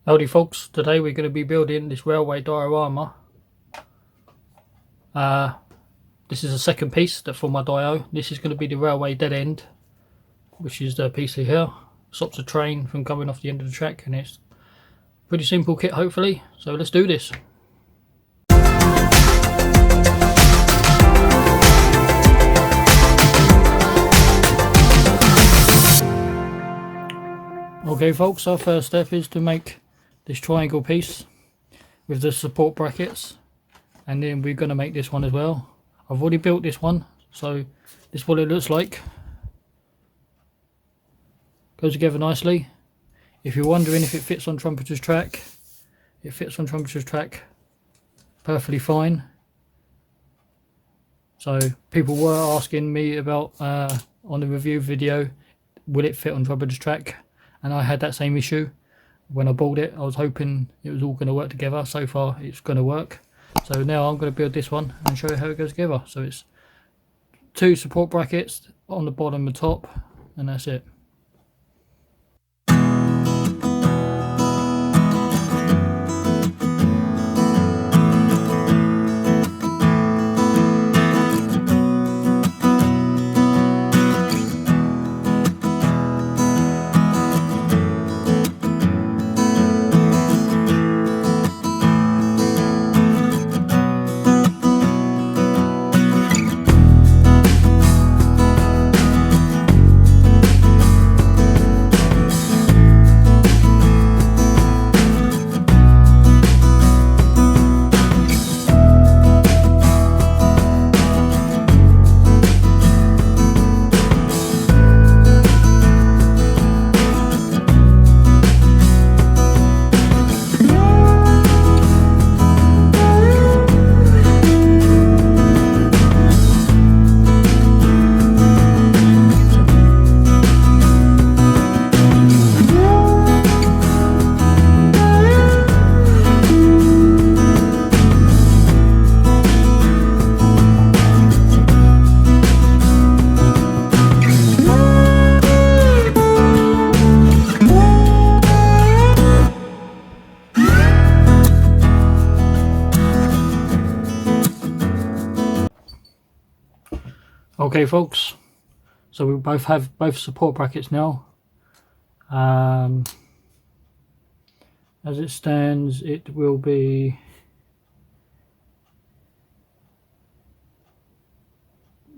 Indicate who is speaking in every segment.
Speaker 1: Howdy folks, today we're going to be building this railway diorama. This is the second piece for my dio. This is going to be the railway dead end, which is the piece here. Stops a train from coming off the end of the track, and it's a pretty simple kit hopefully, so let's do this. Okay folks, our first step is to make this triangle piece with the support brackets, and then we're going to make this one as well. I've already built this one, so this is what it looks like. Goes together nicely. If you're wondering if it fits on Trumpeter's track, it fits on Trumpeter's track perfectly fine. So people were asking me about on the review video, will it fit on Trumpeter's track? And I had that same issue when I bought it. I was hoping it was all going to work together. So far it's going to work. So now I'm going to build this one and show you how it goes together. So it's 2 support brackets on the bottom and top, and that's it. Okay folks, so we both have both support brackets now. As it stands, it will be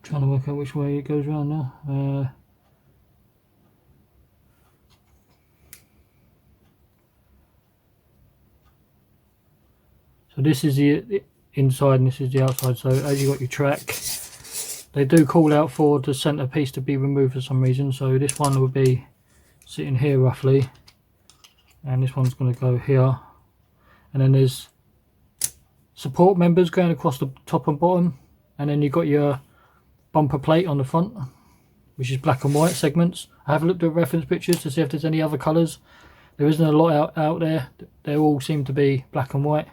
Speaker 1: trying to work out which way it goes around now. So this is the inside and this is the outside. So as you got your track, they do call out for the centre piece to be removed for some reason. So this one will be sitting here roughly, and this one's going to go here. And then there's support members going across the top and bottom, and then you've got your bumper plate on the front, which is black and white segments. I have looked at reference pictures to see if there's any other colours. There isn't a lot out there. They all seem to be black and white.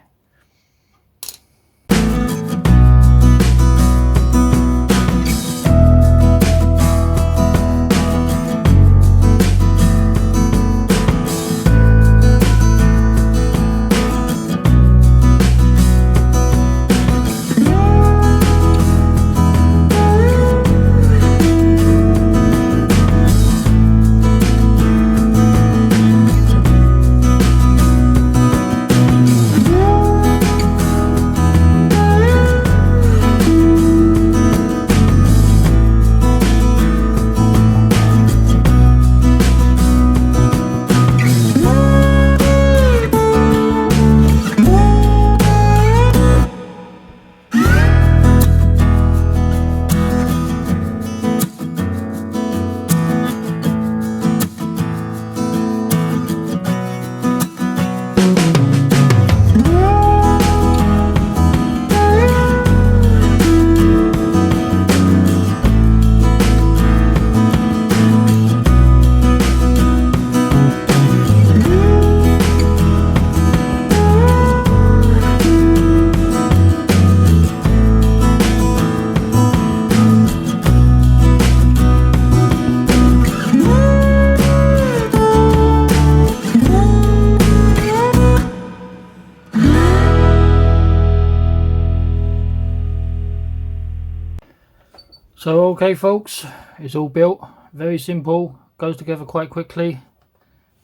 Speaker 1: So okay folks, it's all built, very simple, goes together quite quickly.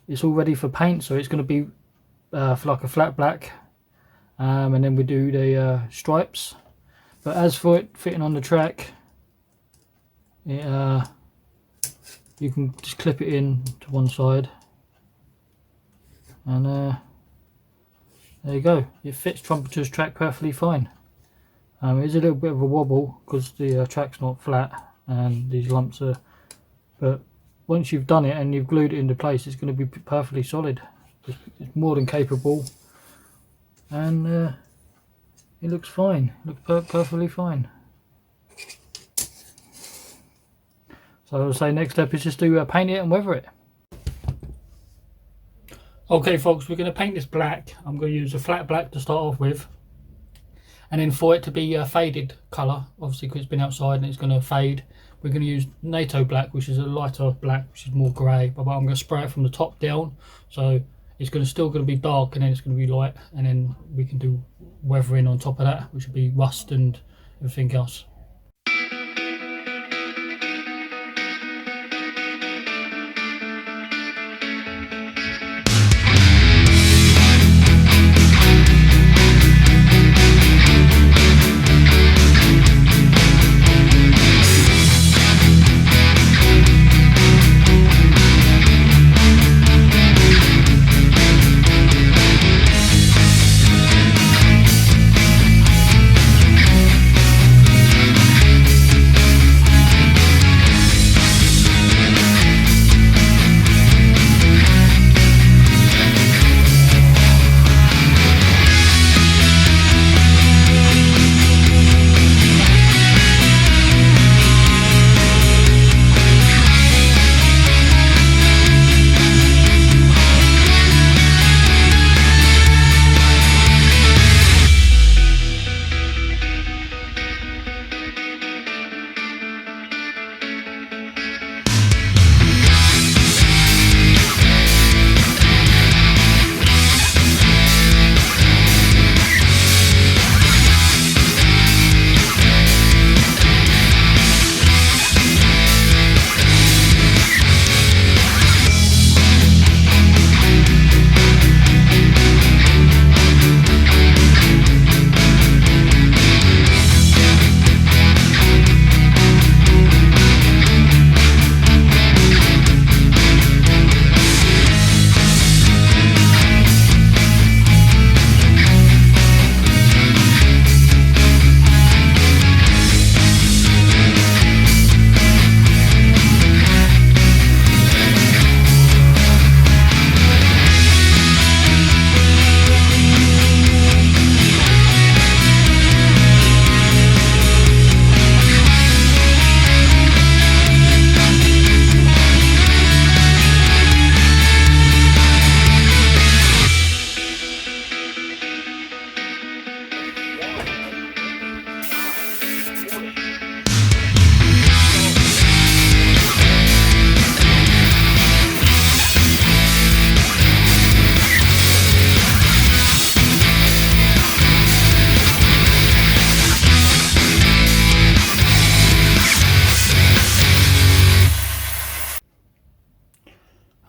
Speaker 1: It's all ready for paint, so it's going to be for like a flat black, and then we do the stripes. But as for it fitting on the track, you can just clip it in to one side, and there you go. It fits Trumpeter's track perfectly fine. It is a little bit of a wobble because the track's not flat and these lumps are, but once you've done it and you've glued it into place, it's going to be perfectly solid. It's more than capable, and it looks fine. It looks perfectly fine. So I'll say next step is just to paint it and weather it. Okay folks, we're going to paint this black. I'm going to use a flat black to start off with, and then for it to be a faded colour, obviously because it's been outside and it's going to fade, we're going to use NATO black, which is a lighter black, which is more grey, but I'm going to spray it from the top down, so it's still going to be dark and then it's going to be light, and then we can do weathering on top of that, which will be rust and everything else.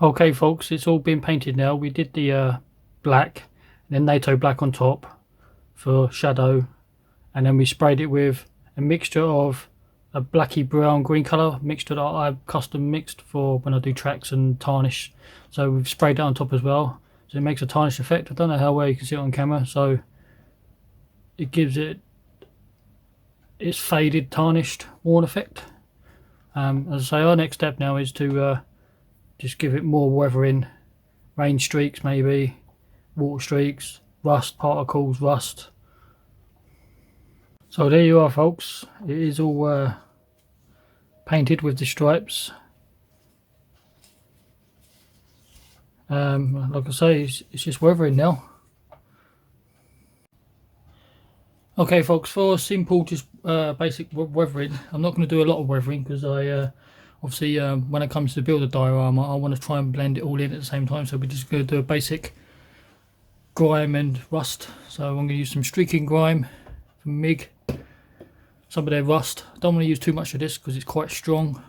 Speaker 1: Okay folks, it's all been painted now. We did the black, and then NATO black on top for shadow, and then we sprayed it with a mixture of a blacky brown green colour mixture that I custom mixed for when I do tracks and tarnish. So we've sprayed that on top as well, so it makes a tarnish effect. I don't know how well you can see it on camera, so it gives it its faded tarnished worn effect. As I say, our next step now is to just give it more weathering, rain streaks maybe, water streaks, rust particles, rust. So there you are folks, it is all painted with the stripes. Like I say, it's just weathering now. Okay folks, for simple just basic weathering, I'm not going to do a lot of weathering because I obviously when it comes to build a diorama I want to try and blend it all in at the same time, so we're just going to do a basic grime and rust. So I'm going to use some streaking grime from MIG, some of their rust. Don't want to use too much of this because it's quite strong,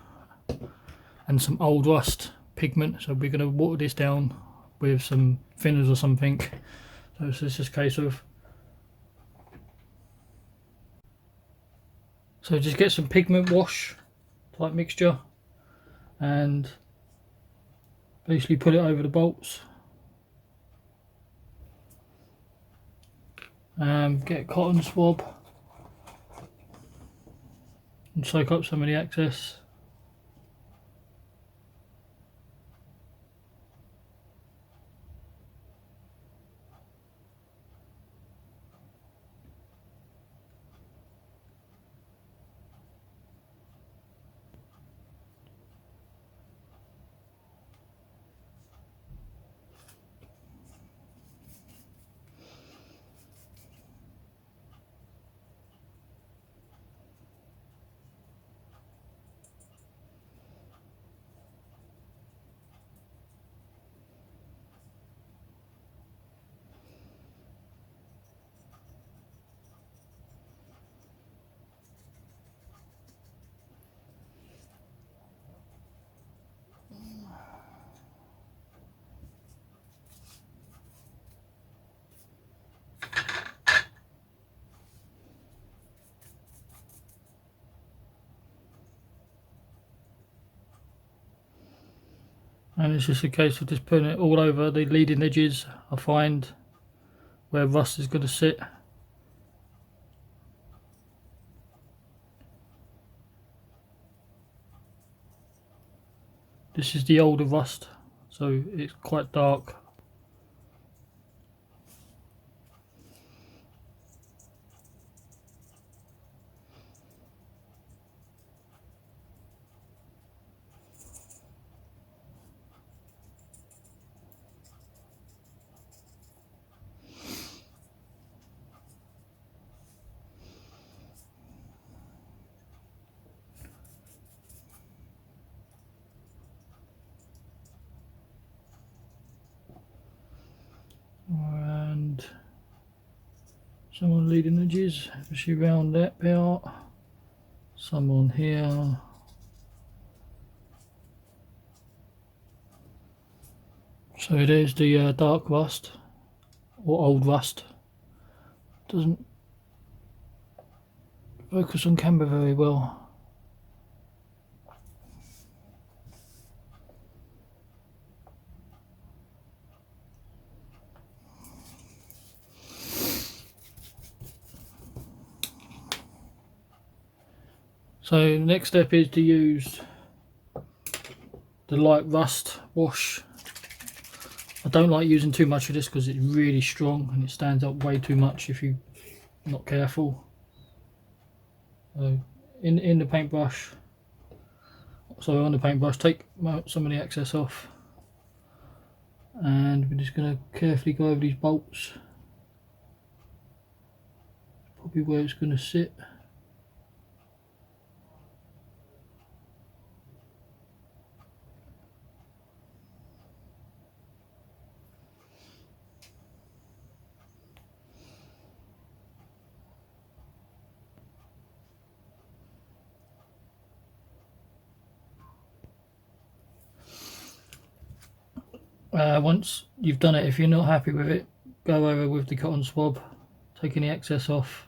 Speaker 1: and some old rust pigment, so we're going to water this down with some thinners or something. So it's just a case of, so just get some pigment wash type mixture and basically put it over the bolts. Get a cotton swab and soak up some of the excess. And it's just a case of just putting it all over the leading edges. I find where rust is going to sit. This is the older rust, so it's quite dark. And some on leading edges, especially around that part. Some on here. So there's the dark rust or old rust. Doesn't focus on camera very well. So next step is to use the light rust wash. I don't like using too much of this because it's really strong and it stands up way too much if you're not careful. So in the paintbrush, so on the paintbrush, take some of the excess off, and we're just going to carefully go over these bolts. Probably where it's going to sit. Once you've done it, if you're not happy with it, go over with the cotton swab, taking the excess off.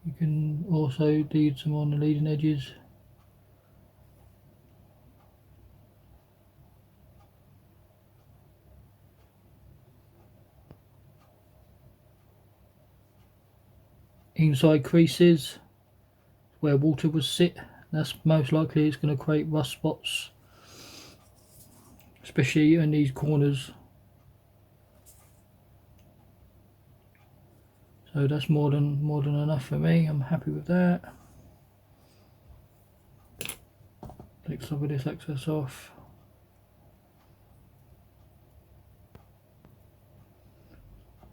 Speaker 1: You can also do some on the leading edges. Inside creases where water would sit, that's most likely it's going to create rust spots, especially in these corners. So that's more than enough for me. I'm happy with that. Take some of this excess off.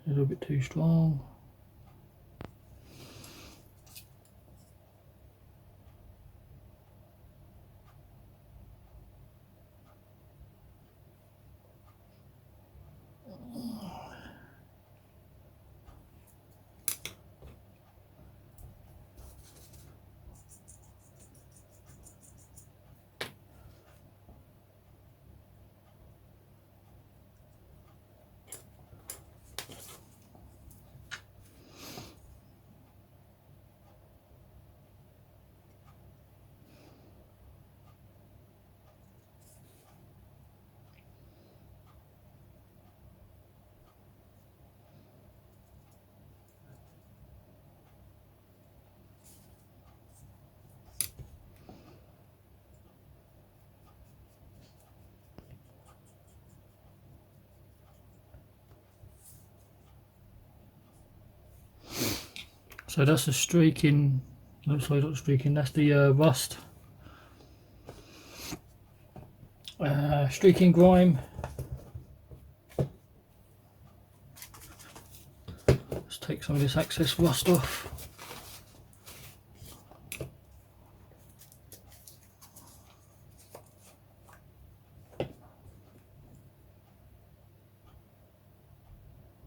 Speaker 1: A little bit too strong. So that's the streaking, no sorry, not streaking, that's the rust. Streaking grime. Let's take some of this excess rust off.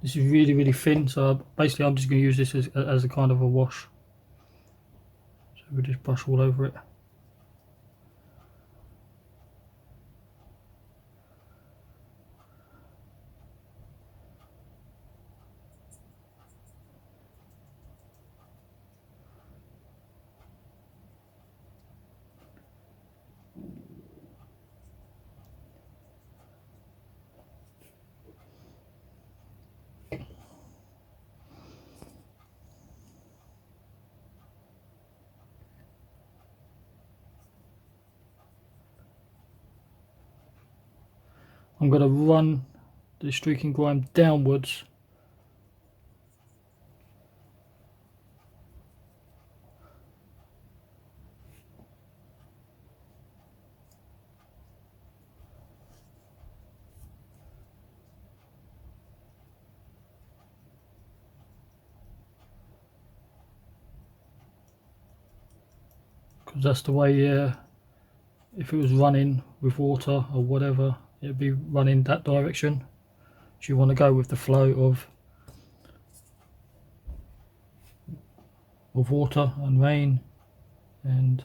Speaker 1: This is really, really thin, so basically I'm just going to use this as a kind of a wash. So we just brush all over it. I'm going to run the streaking grime downwards. Because that's the way, if it was running with water or whatever, it'd be running that direction. So you want to go with the flow of water and rain, and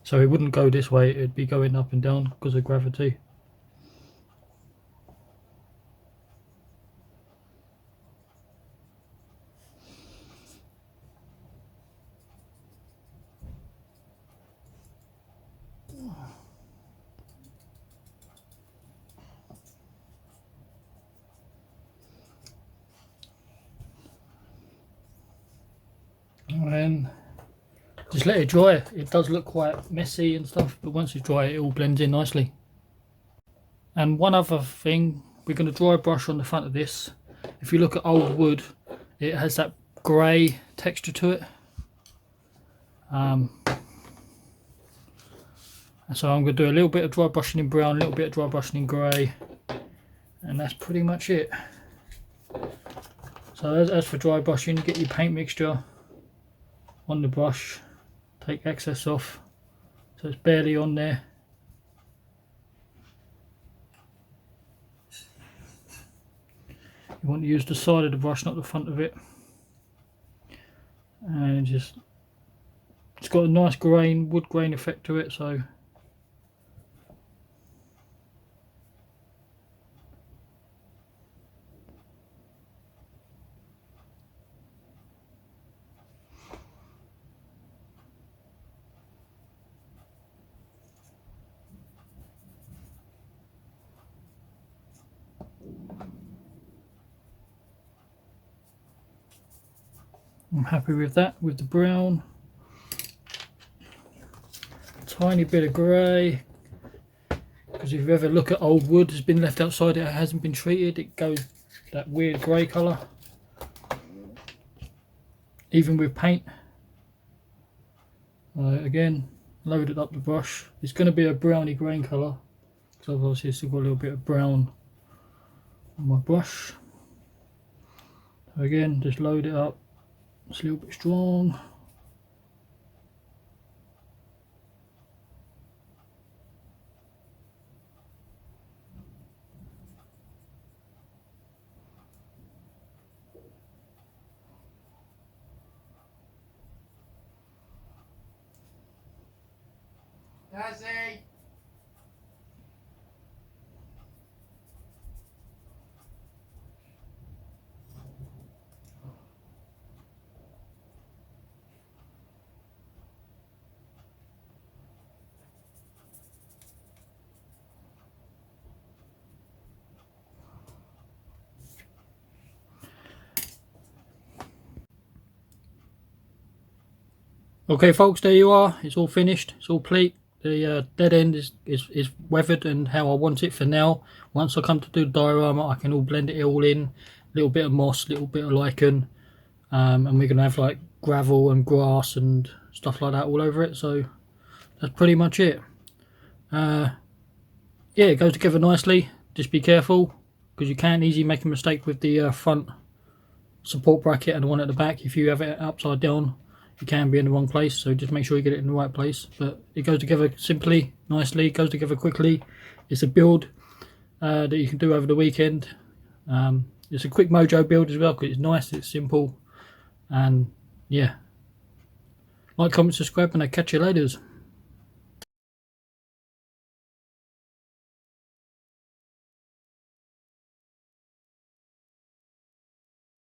Speaker 1: so it wouldn't go this way, it'd be going up and down because of gravity. And then just let it dry. It does look quite messy and stuff, but once it's dry it all blends in nicely. And one other thing, we're going to dry brush on the front of this. If you look at old wood, it has that grey texture to it. And so I'm going to do a little bit of dry brushing in brown, a little bit of dry brushing in grey, and that's pretty much it. So as for dry brushing, get your paint mixture on the brush, take excess off so it's barely on there. You want to use the side of the brush, not the front of it. And just, it's got a nice grain, wood grain effect to it, so I'm happy with that, with the brown. Tiny bit of grey, because if you ever look at old wood that's been left outside, it hasn't been treated, it goes that weird grey colour, even with paint. Again, loaded up the brush. It's going to be a browny grain colour, because I've obviously still got a little bit of brown on my brush. So again, just load it up. It's a little bit strong.
Speaker 2: Dazzy!
Speaker 1: Okay folks, there you are, it's all finished, it's all complete. The dead end is weathered and how I want it for now. Once I come to do the diorama, I can all blend it all in. A little bit of moss, a little bit of lichen, and we're going to have like gravel and grass and stuff like that all over it. So that's pretty much it. Yeah, it goes together nicely. Just be careful, because you can easily make a mistake with the front support bracket and the one at the back. If you have it upside down, you can be in the wrong place, so just make sure you get it in the right place. But it goes together simply, nicely, goes together quickly. It's a build that you can do over the weekend. It's a quick mojo build as well, because it's nice, it's simple, and yeah. Like, comment, subscribe, and I'll catch you later.